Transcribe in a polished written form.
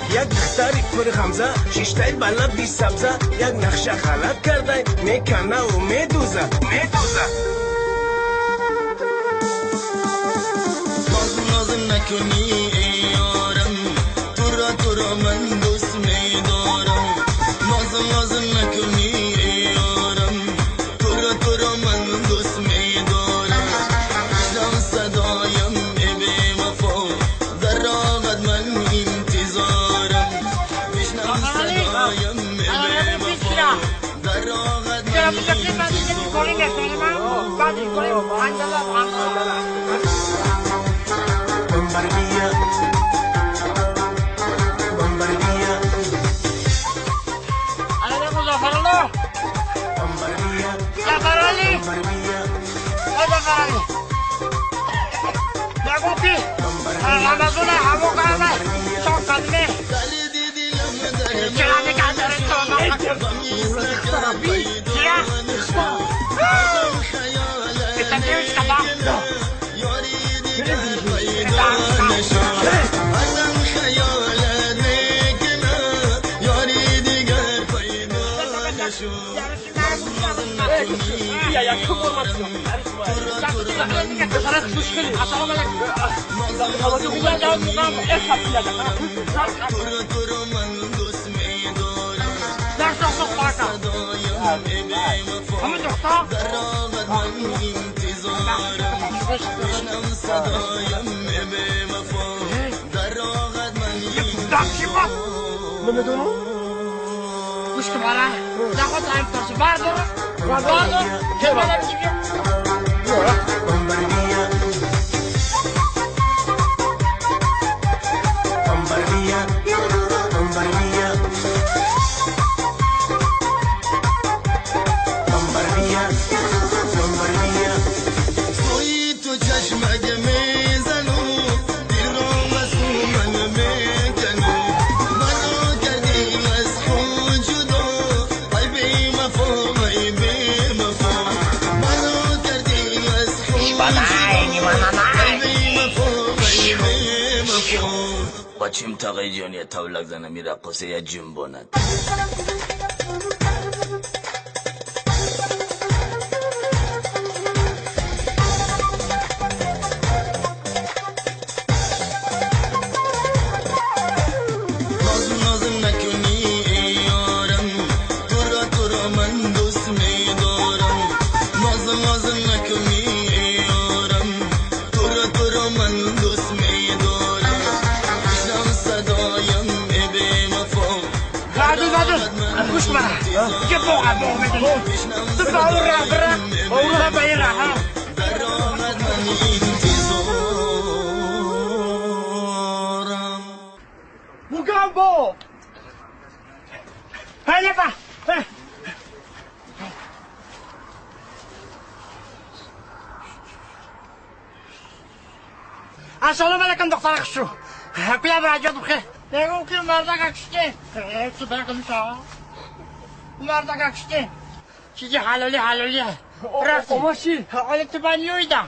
یک دختری پر خمزه شیشتای بالا بی سبزه یک نقشه غلط کرده میکنه و میدوزه نازم نکنی ای یارم تو را من دوست میدارم نازم نکنی ای یارم تو را من دوست میدارم بشنو صدایم ای بی وفا در راهت من انتظارم بشنو صدایم ای بی وفا در راهت من گوش که باره نخواد این پرسه بردار که بله بگیم بچیم تاقی جانی تولک زنه میره قصه یه جنباند نازم نکنی ای یارم تو را من دوست میدارم نازم نکنی ای یارم تو را من دوست میدارم بشنو صدایم ای بی وفا گوش که بره که بوغه بده تو با اون راه بره اون راه باید راه در راهت من انتظارم Mugambo! Hadi bak! Assalamu alaikum doktor Aksu. Aku ya berajat bukhe. Tengok ki marda kakşte. Hepsi ben konuşa. Marda kakşte. Sizi halali. Bırak. O maşin. Alet ben yoyda.